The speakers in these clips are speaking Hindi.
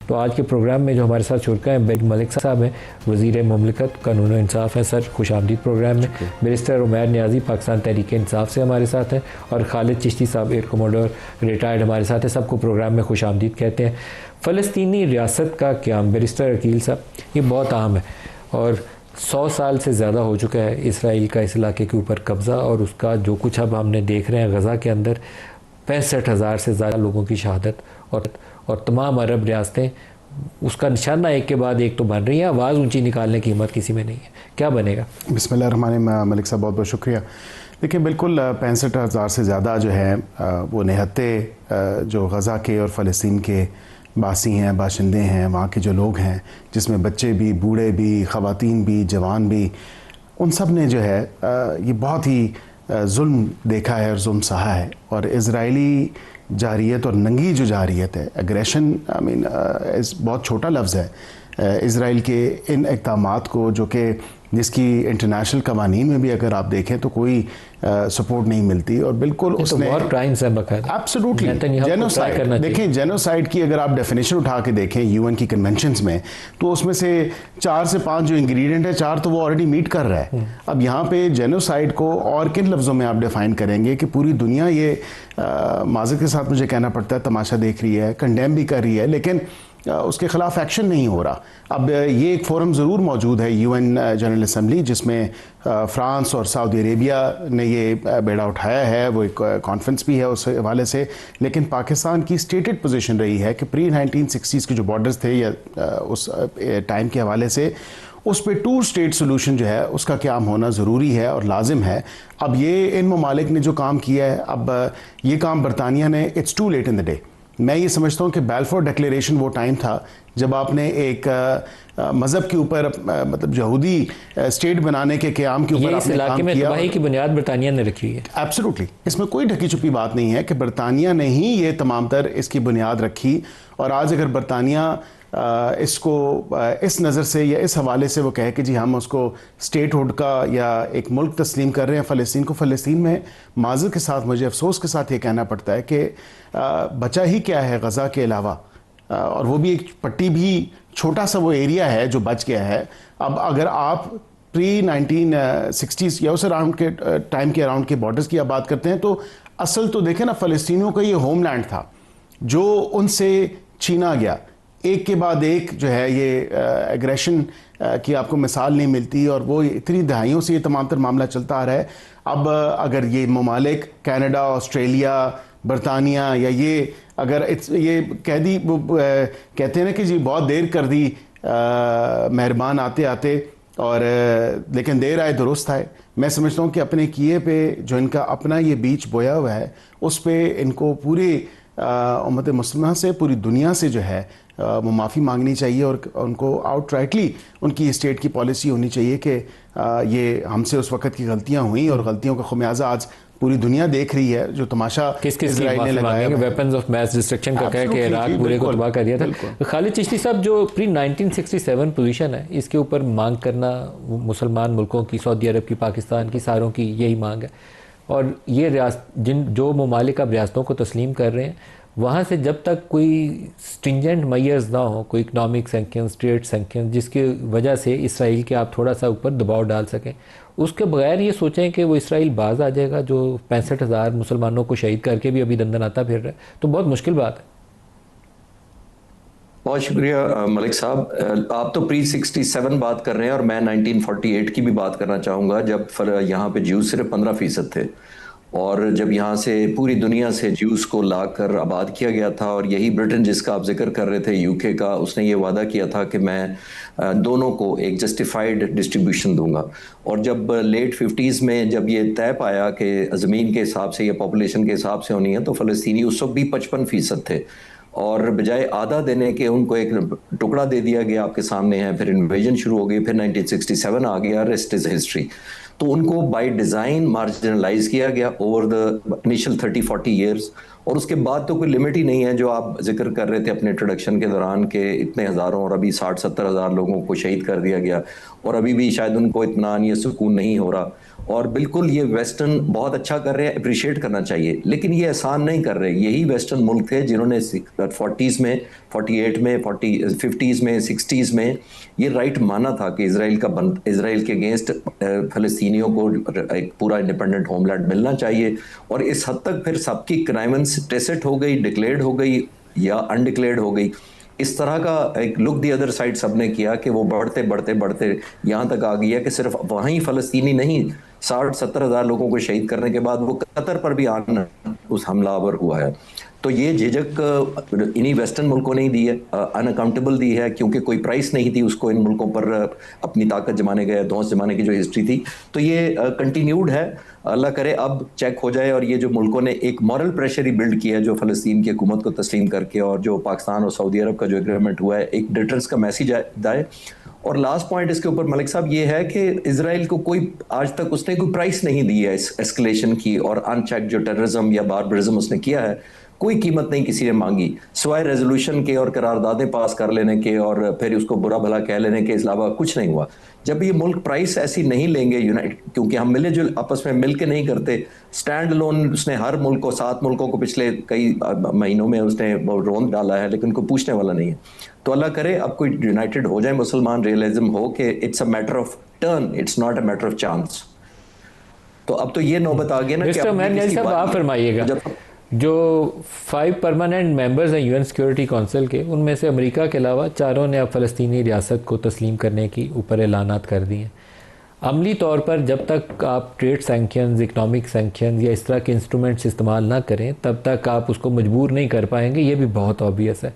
तो आज के प्रोग्राम में जो हमारे साथ शुरका हैं बेग मलिक साहब हैं, वज़ीर मुमलिकत कानून और इंसाफ हैं। सर खुशामदीद प्रोग्राम में। बैरिस्टर उमैर नियाज़ी पाकिस्तान तहरीक इंसाफ से हमारे साथ हैं, और खालिद चिश्ती साहब एयर कमोडोर रिटायर्ड हमारे साथ हैं। सबको प्रोग्राम में खुशामदीद कहते हैं। फ़लस्तीनी रियासत का क़याम, बैरिस्टर अकील साहब, ये बहुत अहम है और 100 साल से ज़्यादा हो चुका है इसराइल का इस इलाके के ऊपर कब्ज़ा, और उसका जो कुछ अब हमने देख रहे हैं गज़ा के अंदर 65,000 से ज़्यादा लोगों की शहादत, और तमाम अरब रियासतें उसका निशाना एक के बाद एक तो बन रही हैं। आवाज़ ऊंची निकालने की हिम्मत किसी में नहीं है। क्या बनेगा? बिस्मिल्लाहिर्रहमानिर्रहीम। मलिक साहब बहुत बहुत शुक्रिया। देखिए बिल्कुल 65,000 से ज़्यादा जो है वो निहत्ते जो गज़ा के और फ़लस्तीन के बासी हैं, बाशिंदे हैं, वहाँ के जो लोग हैं, जिसमें बच्चे भी, बूढ़े भी, ख़वातीन भी, जवान भी, उन सब ने जो है ये बहुत ही जुल्म देखा है और जुल्म सहा है। और इज़राइली जारियत और नंगी जो जारियत है, एग्रेशन, आई मीन बहुत छोटा लफ्ज़ है इज़राइल के इन इक़दामात को, जो कि जिसकी इंटरनेशनल कवानीन में भी अगर आप देखें तो कोई सपोर्ट नहीं मिलती, और बिल्कुल उसने एब्सोल्युटली जेनोसाइड, देखें जेनोसाइड की अगर आप डेफिनेशन उठा के देखें यूएन की कन्वेंशंस में, तो उसमें से 4 से 5 जो इंग्रेडिएंट है, 4 तो वो ऑलरेडी मीट कर रहा है। अब यहाँ पे जेनोसाइड को और किन लफ्ज़ों में आप डिफ़ाइन करेंगे कि पूरी दुनिया ये माज़रत के साथ मुझे कहना पड़ता है तमाशा देख रही है, कंडेम भी कर रही है, लेकिन उसके ख़िलाफ़ एक्शन नहीं हो रहा। अब ये एक फोरम ज़रूर मौजूद है यूएन जनरल असम्बली, जिसमें फ़्रांस और सऊदी अरेबिया ने ये बेड़ा उठाया है, वो एक कॉन्फ्रेंस भी है उस हवाले से। लेकिन पाकिस्तान की स्टेटेड पोजीशन रही है कि प्री 1960s के जो बॉर्डर्स थे या उस टाइम के हवाले से, उस पर 2 स्टेट सोल्यूशन जो है उसका क़याम होना ज़रूरी है और लाजिम है। अब ये इन ममालिक ने जो काम किया है, अब ये काम बरतानिया ने, it's too late in the day. मैं ये समझता हूँ कि बैलफोर डिक्लेरेशन वो टाइम था जब आपने एक मज़हब के ऊपर, मतलब यहूदी स्टेट बनाने के क़याम के ऊपर आपने काम किया। तबाही की बुनियाद बरतानिया ने रखी है। एब्सोल्युटली, इसमें कोई ढकी छुपी बात नहीं है कि बरतानिया ने ही ये तमाम तर इसकी बुनियाद रखी। और आज अगर बरतानिया इसको इस नज़र से या इस हवाले से वो कहे कि जी हम उसको स्टेटहुड का या एक मुल्क तस्लीम कर रहे हैं फ़लस्तीन को, फ़लस्तीन में माज़र के साथ मुझे अफसोस के साथ ये कहना पड़ता है कि बचा ही क्या है गज़ा के अलावा, और वो भी एक पट्टी भी छोटा सा वो एरिया है जो बच गया है। अब अगर आप प्री 1960s या उस अराउंड के टाइम के अराउंड के बॉर्डर्स की आप बात करते हैं, तो असल तो देखें ना, फ़लस्तीनियों का ये होमलैंड था जो उनसे छीना गया। एक के बाद एक जो है ये एग्रेशन की आपको मिसाल नहीं मिलती, और वो इतनी दहाइयों से ये तमाम तर मामला चलता आ रहा है। अब अगर ये ममालिक कनाडा, ऑस्ट्रेलिया, बरतानिया, या ये अगर ये कह दी, कहते हैं ना कि जी बहुत देर कर दी मेहरबान आते आते, और लेकिन देर आए दुरुस्त आए। मैं समझता हूँ कि अपने किए पे जो इनका अपना ये बीज बोया हुआ है, उस पे इनको पूरी उम्मत मुस्लिमा से, पूरी दुनिया से जो है वो माफ़ी मांगनी चाहिए, और उनको आउटराइटली उनकी स्टेट की पॉलिसी होनी चाहिए कि ये हमसे उस वक़्त की गलतियां हुई, और गलतियों का खुमियाजा आज पूरी दुनिया देख रही है। जो तमाशा इजराइल ने लगाया, वेपन्स ऑफ मैस डिस्ट्रक्शन का कह के इराक पूरे को तबाह कर दिया था। खालिद चिश्ती साहब, जो प्री 1967 पोजीशन है, इसके ऊपर मांग करना मुसलमान मुल्कों की, सऊदी अरब की, पाकिस्तान की, सारों की यही मांग है। और ये जो ममालिक अब रियासतों को तस्लीम कर रहे हैं, वहाँ से जब तक कोई स्ट्रिंजेंट मैयर्स ना हो, कोई इकनॉमिक सैंक्शंस, ट्रेड सैंक्शंस, जिसकी वजह से इसराइल के आप थोड़ा सा ऊपर दबाव डाल सकें, उसके बगैर ये सोचें कि वो इसराइल बाज आ जाएगा जो 65,000 मुसलमानों को शहीद करके भी अभी दंदनाता फिर रहा है, तो बहुत मुश्किल बात है। बहुत शुक्रिया मलिक साहब। आप तो प्री 67 बात कर रहे हैं, और मैं 1948 की भी बात करना चाहूँगा, जब यहाँ पे ज्यूज सिर्फ 15% थे, और जब यहाँ से पूरी दुनिया से ज्यूज को लाकर आबाद किया गया था। और यही ब्रिटेन जिसका आप जिक्र कर रहे थे, यूके का, उसने ये वादा किया था कि मैं दोनों को एक जस्टिफाइड डिस्ट्रीब्यूशन दूंगा। और जब लेट 50s में जब ये तय पाया कि ज़मीन के हिसाब से या पॉपुलेशन के हिसाब से होनी है, तो फ़लस्तीनी उस वक्त भी 55% थे, और बजाय आधा देने के उनको एक टुकड़ा दे दिया गया, आपके सामने है। फिर इन्वेजन शुरू हो गई, फिर 1967 आ गया, रेस्ट इज हिस्ट्री। तो उनको बाय डिज़ाइन मार्जिनलाइज किया गया ओवर द इनिशियल 30-40 ईयर्स, और उसके बाद तो कोई लिमिट ही नहीं है। जो आप जिक्र कर रहे थे अपने इंट्रोडक्शन के दौरान के इतने हज़ारों और अभी 60-70 हज़ार लोगों को शहीद कर दिया गया, और अभी भी शायद उनको इत्मीनान या सुकून नहीं हो रहा। और बिल्कुल ये वेस्टर्न बहुत अच्छा कर रहे हैं, अप्रिशिएट करना चाहिए, लेकिन ये आसान नहीं कर रहे। यही वेस्टर्न मुल्क थे जिन्होंने 40s में, 48 में, 50s में, 60s में ये राइट माना था कि इसराइल के अगेंस्ट फ़लस्तीनियों को एक पूरा इंडिपेंडेंट होमलैंड मिलना चाहिए। और इस हद तक फिर सबकी क्राइमेंस टेसिट हो गई, डिक्लेयर्ड हो गई या अनडिक्लेयर्ड हो गई। इस तरह का एक लुक दी अदर साइड सबने किया कि वो बढ़ते बढ़ते बढ़ते यहाँ तक आ गया कि सिर्फ वहीं फ़लस्तीनी नहीं, 60-70 हज़ार लोगों को शहीद करने के बाद वो कतर पर भी आना उस हमलावर हुआ है। तो ये झिझक इन्हीं वेस्टर्न मुल्कों ने ही दी है, अनअकाउंटेबल दी है, क्योंकि कोई प्राइस नहीं थी उसको इन मुल्कों पर अपनी ताकत जमाने के, धौंस जमाने की जो हिस्ट्री थी। तो ये कंटिन्यूड है, अल्लाह करे अब चेक हो जाए और ये जो मुल्कों ने एक मॉरल प्रेशर ही बिल्ड किया है जो फ़लस्तीन की हुकूमत को तस्लीम करके, और जो पाकिस्तान और सऊदी अरब का जो एग्रीमेंट हुआ है, एक डिटरेंस का मैसेज आए। और लास्ट पॉइंट इसके ऊपर मलिक साहब ये है कि इसराइल को कोई आज तक उसने कोई प्राइस नहीं दी है इस एस्केलेशन की, और अनचेक जो टेररिज्म या बारबरिज्म उसने किया है, कोई कीमत नहीं किसी ने मांगी सिवाय रेजोल्यूशन के और करारदादें पास कर लेने के और फिर उसको बुरा भला कह लेने के अलावा कुछ नहीं हुआ। जब ये मुल्क प्राइस ऐसी नहीं लेंगे यूनाइट, क्योंकि हम मिले जुल आपस में मिल के नहीं करते, स्टैंड लोन उसने हर मुल्क को, 7 मुल्कों को पिछले कई महीनों में उसने रोंद डाला है, लेकिन कोई पूछने वाला नहीं है। तो अल्लाह करे अब कोई यूनाइटेड हो जाए मुसलमान, रियलिज्म हो कि it's a matter of turn, it's not a matter of chance. तो अब तो ये नौबत आ गई ना कि आप फरमाइएगा, जो 5 परमानेंट मेंबर्स हैं यूएन सिक्योरिटी काउंसिल के, उनमें से अमेरिका के अलावा 4 ने अब फ़लस्तीनी रियासत को तस्लीम करने की ऊपर ऐलानात कर दिए हैं। अमली तौर पर जब तक आप ट्रेड सैंक्शंस, इकनॉमिक सैंक्शंस या इस तरह के इंस्ट्रूमेंट्स इस्तेमाल ना करें, तब तक आप उसको मजबूर नहीं कर पाएंगे। ये भी बहुत ऑब्वियस है।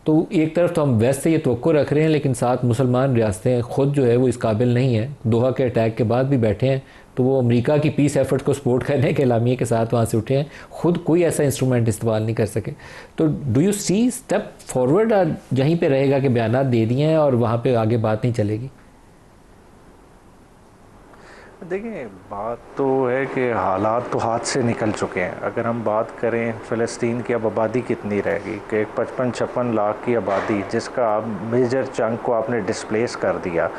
तो एक तरफ तो हम वेस्ट से ये तवक्को रख रहे हैं, लेकिन साथ मुसलमान रियासतें ख़ुद जो है वो इस काबिल नहीं है, दोहा के अटैक के बाद भी बैठे हैं, तो वो अमेरिका की पीस एफर्ट को सपोर्ट करने के एलामिये के साथ वहाँ से उठे हैं, ख़ुद कोई ऐसा इंस्ट्रूमेंट इस्तेमाल नहीं कर सके। तो do you see step forward, यहीं पे रहेगा कि बयानात दे दिए हैं और वहाँ पे आगे बात नहीं चलेगी? देखिए, बात तो है कि हालात तो हाथ से निकल चुके हैं। अगर हम बात करें फ़लस्तीन की अब आबादी कितनी रहेगी, कि 55-56 लाख की आबादी, जिसका मेजर चंक को आपने डिस्प्लेस कर दिया,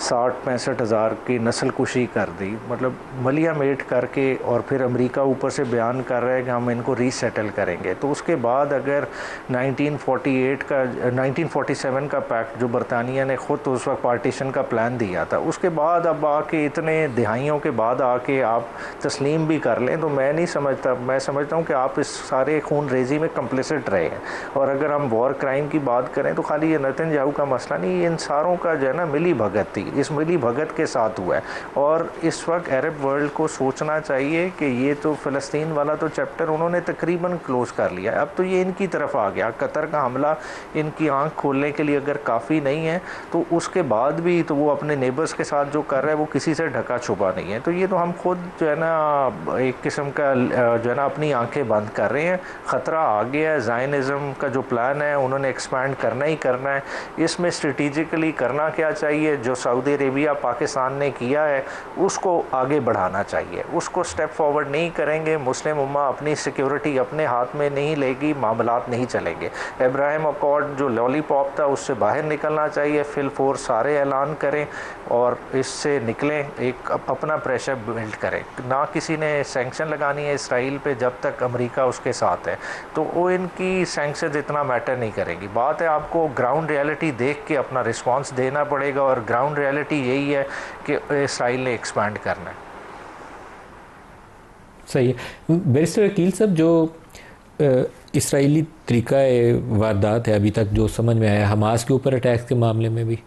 60-65 हज़ार की नस्ल कुशी कर दी, मतलब मलिया मेट करके, और फिर अमेरिका ऊपर से बयान कर रहा है कि हम इनको रीसेटल करेंगे। तो उसके बाद अगर 1947 का पैक्ट जो बरतानिया ने ख़ुद उस वक्त पार्टीशन का प्लान दिया था, उसके बाद अब आके इतने दहाइयों के बाद आके आप तस्लीम भी कर लें, तो मैं नहीं समझता, मैं समझता हूँ कि आप इस सारे खून रेजी में कंप्लिसिट रहे हैं। और अगर हम वॉर क्राइम की बात करें तो खाली ये नेतन्याहू का मसला नहीं, इन सारों का जो है ना मिली भगत थी, इस मिली भगत के साथ हुआ है। और इस वक्त अरब वर्ल्ड को सोचना चाहिए कि ये तो फ़लस्तीन वाला तो चैप्टर उन्होंने तकरीबन क्लोज़ कर लिया, अब तो ये इनकी तरफ आ गया। कतर का हमला इनकी आँख खोलने के लिए अगर काफ़ी नहीं है, तो उसके बाद भी तो वो अपने नेबर्स के साथ जो कर रहा है वो किसी से ढका छुपा नहीं है। तो ये तो हम खुद जो है ना एक किस्म का जो है ना अपनी आंखें बंद कर रहे हैं। ख़तरा आ गया है। ज़ायनिज़्म का जो प्लान है उन्होंने एक्सपैंड करना ही करना है। इसमें स्ट्रेटिजिकली करना क्या चाहिए, जो सऊदी अरेबिया पाकिस्तान ने किया है उसको आगे बढ़ाना चाहिए। उसको स्टेप फॉरवर्ड नहीं करेंगे, मुस्लिम उम्मा अपनी सिक्योरिटी अपने हाथ में नहीं लेगी, मामलात नहीं चलेंगे। इब्राहिम अकॉर्ड जो लॉलीपॉप था उससे बाहर निकलना चाहिए, फिल फोर्स सारे ऐलान करें और इससे निकलें, एक अपना प्रेशर बिल्ड करें। ना किसी ने सैंक्शन लगानी है इसराइल पे जब तक अमेरिका उसके साथ है, तो वो इनकी सैंक्शन इतना मैटर नहीं करेगी। बात है आपको ग्राउंड रियलिटी देख के अपना रिस्पांस देना पड़ेगा, और ग्राउंड रियलिटी यही है कि इसराइल ने एक्सपैंड करना है। सही है। बैरिस्टर वकील साहब, जो इसराइली तरीका वारदात है अभी तक जो समझ में आया, हमास के ऊपर अटैक्स के मामले में भी,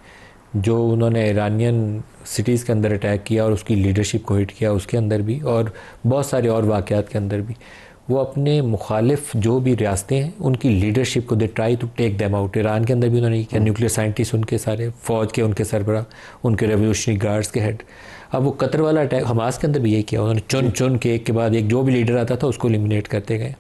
जो उन्होंने ईरानियन सिटीज़ के अंदर अटैक किया और उसकी लीडरशिप को हिट किया उसके अंदर भी, और बहुत सारे और वाक़यात के अंदर भी, वो अपने मुखालिफ जो भी रियासतें हैं उनकी लीडरशिप को they try to take them out. Iran के अंदर भी उन्होंने किया, न्यूक्लियर साइंटिस्ट उनके सारे, फ़ौज के उनके सरबरा, उनके रेवोल्यूशनरी गार्ड्स के हेड। अब वो कतर वाला अटैक हमास के अंदर भी यही किया, उन्होंने चुन चुन के एक के बाद एक जो भी लीडर आता था उसको एलिमिनेट करते गए।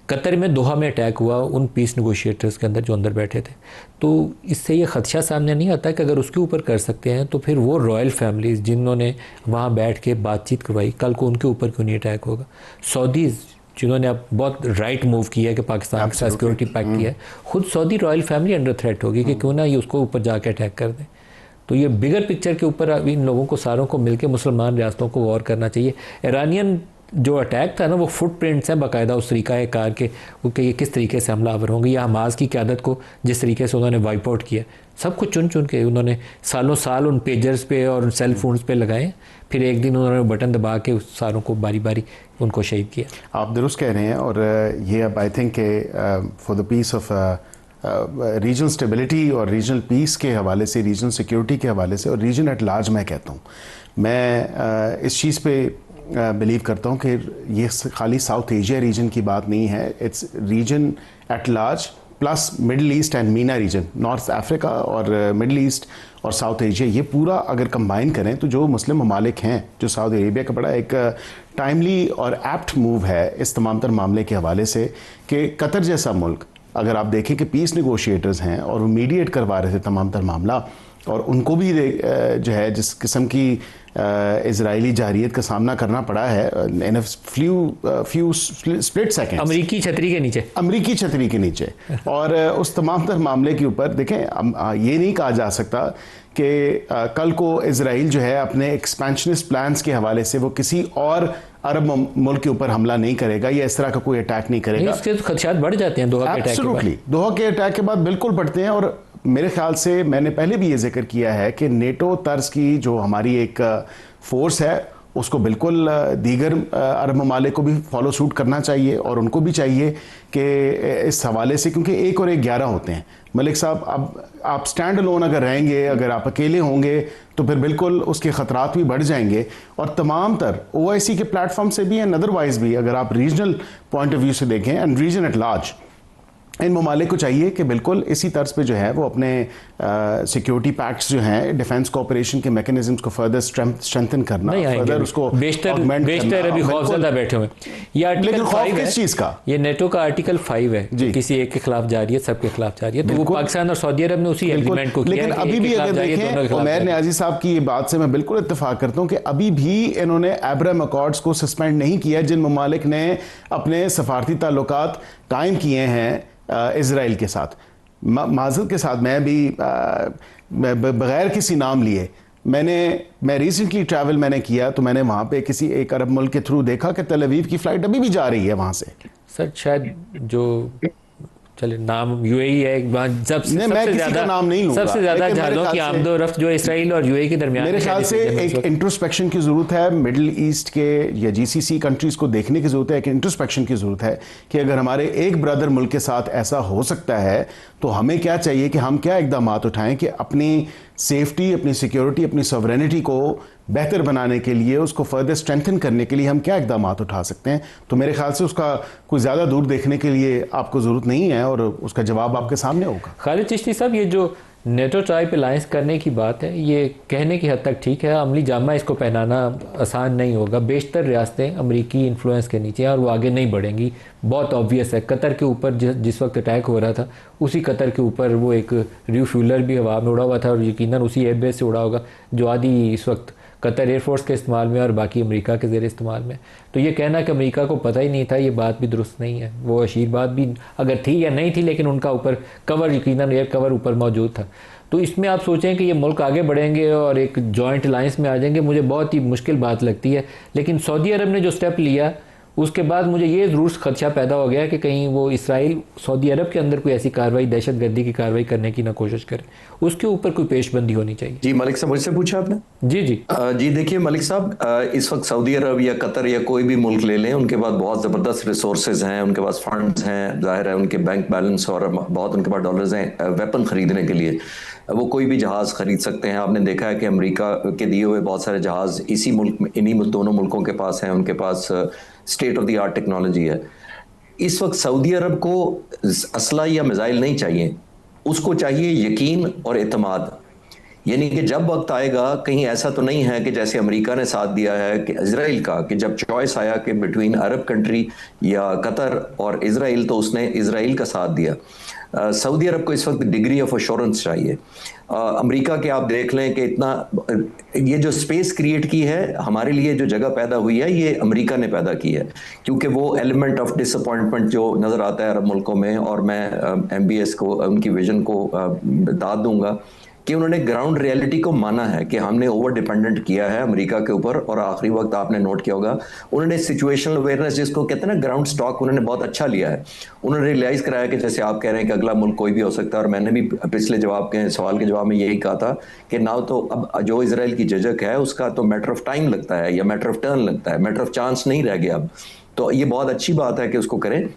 कतर में दोहा में अटैक हुआ उन पीस नेगोशिएटर्स के अंदर जो अंदर बैठे थे। तो इससे ये ख़दशा सामने नहीं आता कि अगर उसके ऊपर कर सकते हैं तो फिर वो रॉयल फैमिलीज़ जिन्होंने वहाँ बैठ के बातचीत करवाई, कल को उनके ऊपर क्यों नहीं अटैक होगा। सऊदीज़ जिन्होंने अब बहुत राइट मूव किया है कि पाकिस्तान के साथ सिक्योरिटी पैक्ट किया है, खुद Saudi royal family under threat होगी कि क्यों ना ये उसको ऊपर जाके अटैक कर दें। तो ये बिगर पिक्चर के ऊपर इन लोगों को सारों को मिलकर मुसलमान रियासतों को गौर करना चाहिए। ईरानियन जो अटैक था ना, वो फुटप्रिंट्स हैं बाकायदा उस तरीका कार के कि ये किस तरीके से हमलावर होंगे, या हमास की क़यादत को जिस तरीके से उन्होंने वाइप आउट किया, सब कुछ चुन चुन के उन्होंने सालों साल उन पेजर्स पे और उन सेल फोन्स पे लगाए, फिर एक दिन उन्होंने बटन दबा के उस सारों को बारी बारी उनको शहीद किया। आप दुरुस्त कह रहे हैं, और ये अब I think for the peace of regional stability और रीजनल पीस के हवाले से, रीजनल सिक्योरिटी के हवाले से, और रीजन एट लार्ज मैं कहता हूँ, मैं इस चीज़ पे बिलीव करता हूँ कि ये खाली साउथ एशिया रीजन की बात नहीं है, it's region at large plus middle east and MENA region, north Africa और मिडल ईस्ट और साउथ एशिया, ये पूरा अगर कंबाइन करें तो जो मुस्लिम ममालिक हैं, जो सऊदी अरेबिया का बड़ा एक टाइमली और एप्ट मूव है इस तमाम तर मामले के हवाले से कि कतर जैसा मुल्क, अगर आप देखें कि पीस नेगोशिएटर्स हैं और वो मीडिएट करवा रहे थे तमाम तर मामला, और उनको भी जो है जिस किस्म की इजरायली जारियत का सामना करना पड़ा है इन फ्यू स्प्लिट सेकेंड्स अमरीकी छतरी के नीचे और उस तमाम तर मामले के ऊपर देखें, ये नहीं कहा जा सकता कि कल को इजराइल जो है अपने एक्सपेंशनिस्ट प्लान्स के हवाले से वो किसी और अरब मुल्क के ऊपर हमला नहीं करेगा या इस तरह का कोई अटैक नहीं करेगा। इसके तो खदशात बढ़ जाते हैं दोहा के अटैक के बाद। दोहा के अटैक के बाद बिल्कुल बढ़ते हैं, और मेरे ख्याल से मैंने पहले भी ये जिक्र किया है कि नेटो तर्ज की जो हमारी एक फोर्स है उसको बिल्कुल दीगर अरब ममालिक को भी फॉलो सूट करना चाहिए, और उनको भी चाहिए कि इस हवाले से, क्योंकि 1 और 1 11 होते हैं। मलिक साहब, अब आप स्टैंड अलोन अगर रहेंगे, अगर आप अकेले होंगे तो फिर बिल्कुल उसके ख़तरात भी बढ़ जाएंगे, और तमाम तर OIC के प्लेटफॉर्म से भी एंड अदरवाइज़ भी अगर आप रीजनल पॉइंट ऑफ व्यू से देखें एंड रीजन एट लार्ज, इन ममालिक को चाहिए कि बिल्कुल इसी तर्ज पे जो है वो अपने सिक्योरिटी पैक्ट्स जो हैं, डिफेंस कोऑपरेशन के मैकेनिज्म्स को फर्दर स्ट्रेंथन करना, फर्दर उसको बेशतर अभी खौफजदा बैठे हुए। ये आर्टिकल 5 किस चीज़ का? ये नेटो का आर्टिकल 5 है, किसी एक के खिलाफ जा रही है, सबके खिलाफ जा रही है, तो वो पाकिस्तान और सऊदी अरब ने उसी एग्रीमेंट को किया। लेकिन अभी भी अगर देखें, उमैर नियाज़ी साहब की ये बात से मैं बिल्कुल इत्तेफाक करता हूँ कि अभी भी इन्होंने अब्राहम अकॉर्ड्स को सस्पेंड नहीं किया, जिन ममालिक ने अपने सफारती ताल्लुकात कायम किए हैं इज़राइल के साथ। माज़रत के साथ मैं भी बग़ैर किसी नाम लिए मैं रिसेंटली ट्रैवल मैंने किया, तो मैंने वहाँ पे किसी एक अरब मुल्क के थ्रू देखा कि तल अवीव की फ़्लाइट अभी भी जा रही है वहाँ से। सर शायद जो चले नाम UAE है, सबसे ज़्यादा जहाज़ों की आमदोरफ्त जो इसराइल और UAE के दरमियान, मेरे ख्याल से एक इंट्रोस्पेक्शन की ज़रूरत है, मिडिल ईस्ट के या GCC कंट्रीज़ को देखने की ज़रूरत है, एक इंट्रोस्पेक्शन की ज़रूरत है कि अगर हमारे एक ब्रदर मुल्क के साथ ऐसा हो सकता है तो हमें क्या चाहिए कि हम क्या इक़दाम उठाएं कि अपनी सेफ्टी, अपनी सिक्योरिटी, अपनी सॉवरेनिटी को बेहतर बनाने के लिए, उसको फर्दर स्ट्रेंथन करने के लिए हम क्या इक़दाम उठा सकते हैं। तो मेरे ख्याल से उसका कोई ज़्यादा दूर देखने के लिए आपको ज़रूरत नहीं है, और उसका जवाब आपके सामने होगा। खालिद चिश्ती साहब, ये जो नेटो टाइप अलायंस करने की बात है, ये कहने की हद तक ठीक है, अमली जामा इसको पहनाना आसान नहीं होगा। बेशतर रियासतें अमरीकी इन्फ्लुएंस के नीचे हैं और वो आगे नहीं बढ़ेंगी, बहुत ऑब्वियस है। कतर के ऊपर जिस वक्त अटैक हो रहा था, उसी कतर के ऊपर वो एक रिफ्यूलर भी हवा में उड़ा हुआ था, और यकीनन उसी एयरबेस से उड़ा होगा जो आदि इस वक्त कतर एयरफोर्स के इस्तेमाल में और बाकी अमेरिका के ज़ेर इस्तेमाल में। तो ये कहना कि अमेरिका को पता ही नहीं था, ये बात भी दुरुस्त नहीं है। वो अशीर बात भी अगर थी या नहीं थी, लेकिन उनका ऊपर कवर, यकीनन एयर कवर ऊपर मौजूद था। तो इसमें आप सोचें कि ये मुल्क आगे बढ़ेंगे और एक जॉइंट अलायंस में आ जाएंगे, मुझे बहुत ही मुश्किल बात लगती है। लेकिन सऊदी अरब ने जो स्टेप लिया, उसके बाद मुझे ये ज़रूर खदशा पैदा हो गया कि कहीं वो इसराइल सऊदी अरब के अंदर कोई ऐसी कार्रवाई, दहशतगर्दी की कार्रवाई करने की ना कोशिश करे, उसके ऊपर कोई पेशबंदी होनी चाहिए। जी मलिक साहब, मुझसे पूछा आपने? जी देखिए मलिक साहब, इस वक्त सऊदी अरब या कतर या कोई भी मुल्क ले लें, उनके पास बहुत ज़बरदस्त रिसोर्सेज हैं, उनके पास फंड्स हैं, जाहिर है उनके बैंक बैलेंस और बहुत उनके पास डॉलर्स हैं वेपन ख़रीदने के लिए। वो कोई भी जहाज़ ख़रीद सकते हैं। आपने देखा है कि अमेरिका के दिए हुए बहुत सारे जहाज़ इसी मुल्क में, इन्हीं दोनों मुल्कों के पास हैं, उनके पास state of the art technology है। इस वक्त सऊदी अरब को असला या मिसाइल नहीं चाहिए, उसको चाहिए यकीन और एतमाद। यानी कि जब वक्त आएगा, कहीं ऐसा तो नहीं है कि जैसे अमेरिका ने साथ दिया है कि इजराइल का, कि जब चॉइस आया कि बिटवीन अरब कंट्री या कतर और इजराइल, तो उसने इजराइल का साथ दिया। सऊदी अरब को इस वक्त डिग्री ऑफ एश्योरेंस चाहिए। अमेरिका के आप देख लें कि इतना ये जो स्पेस क्रिएट की है हमारे लिए, जो जगह पैदा हुई है, ये अमेरिका ने पैदा की है, क्योंकि वो एलिमेंट ऑफ डिसअपॉइंटमेंट जो नज़र आता है अरब मुल्कों में, और मैं MBS को, उनकी विजन को दाद दूंगा कि उन्होंने ग्राउंड रियलिटी को माना है कि हमने ओवर डिपेंडेंट किया है अमेरिका के ऊपर, और आखिरी वक्त आपने नोट किया होगा उन्होंने सिचुएशनल अवेयरनेस जिसको कहते हैं ना ग्राउंड स्टॉक, उन्होंने बहुत अच्छा लिया है। उन्होंने रियलाइज कराया कि जैसे आप कह रहे हैं कि अगला मुल्क कोई भी हो सकता है, और मैंने भी पिछले सवाल के जवाब में यही कहा था कि ना तो अब जो इजराइल की झिझक है उसका तो मैटर ऑफ टाइम लगता है या मैटर ऑफ टर्न लगता है, मैटर ऑफ चांस नहीं रह गया अब। तो ये बहुत अच्छी बात है कि उसको करें।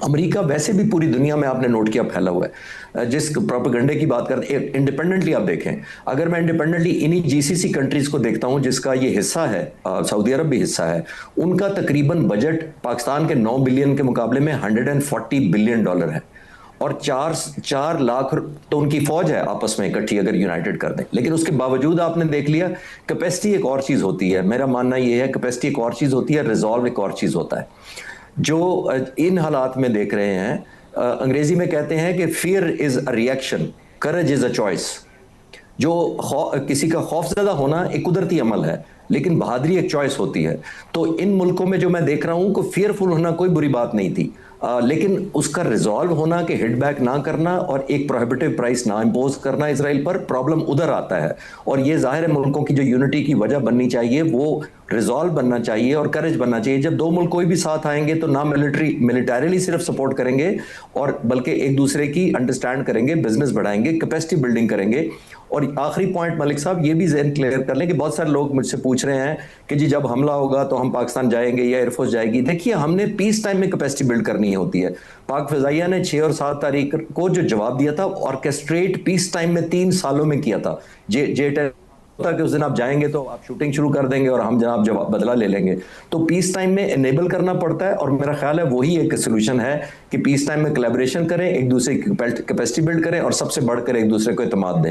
अमेरिका वैसे भी पूरी दुनिया में आपने नोट किया फैला हुआ है। जिस प्रोपेगेंडे की बात करते हैं इंडिपेंडेंटली आप देखें, अगर मैं इंडिपेंडेंटली इन्हीं जीसीसी कंट्रीज को देखता हूं जिसका ये हिस्सा है, सऊदी अरब भी हिस्सा है, उनका तकरीबन बजट पाकिस्तान के 9 बिलियन के मुकाबले में $140 बिलियन है, और 4 लाख तो उनकी फौज है आपस में इकट्ठी अगर यूनाइटेड कर दें। लेकिन उसके बावजूद आपने देख लिया कैपेसिटी एक और चीज होती है, मेरा मानना यह है कैपेसिटी एक और चीज होती है, रिजॉल्व एक और चीज होता है। जो इन हालात में देख रहे हैं, अंग्रेजी में कहते हैं कि fear is a reaction, courage is a choice. जो किसी का खौफजदा होना एक कुदरती अमल है, लेकिन बहादुरी एक चॉइस होती है। तो इन मुल्कों में जो मैं देख रहा हूं को फियरफुल होना कोई बुरी बात नहीं थी, लेकिन उसका रिजॉल्व होना कि हिट बैक ना करना और एक प्रोहिबिटिव प्राइस ना इम्पोज करना इसराइल पर, प्रॉब्लम उधर आता है। और ये जाहिर है मुल्कों की जो यूनिटी की वजह बननी चाहिए वो रिजॉल्व बनना चाहिए और करेज बनना चाहिए। जब दो मुल्क कोई भी साथ आएंगे तो ना मिलिटरीली सिर्फ सपोर्ट करेंगे, और बल्कि एक दूसरे की अंडरस्टैंड करेंगे, बिजनेस बढ़ाएंगे, कैपेसिटी बिल्डिंग करेंगे। और आखिरी पॉइंट मलिक साहब ये भी जहन क्लियर कर लें कि बहुत सारे लोग मुझसे पूछ रहे हैं कि जी जब हमला होगा तो हम पाकिस्तान जाएंगे या एयरफोर्स जाएगी। देखिए हमने पीस टाइम में कैपेसिटी बिल्ड करनी होती है। पाक फिजाइया ने 6 और 7 तारीख को जो जवाब दिया था ऑर्केस्ट्रेट पीस टाइम में 3 सालों में किया था। जे कि उस दिन आप जाएंगे तो आप शूटिंग शुरू कर देंगे और हम जनाब जवाब बदला ले लेंगे। तो पीस टाइम में एनेबल करना पड़ता है, और मेरा ख्याल है वही एक सोल्यूशन है कि पीस टाइम में कोलैबोरेशन करें, एक दूसरे की कैपेसिटी बिल्ड करें और सबसे बढ़कर एक दूसरे को एतमाद दें।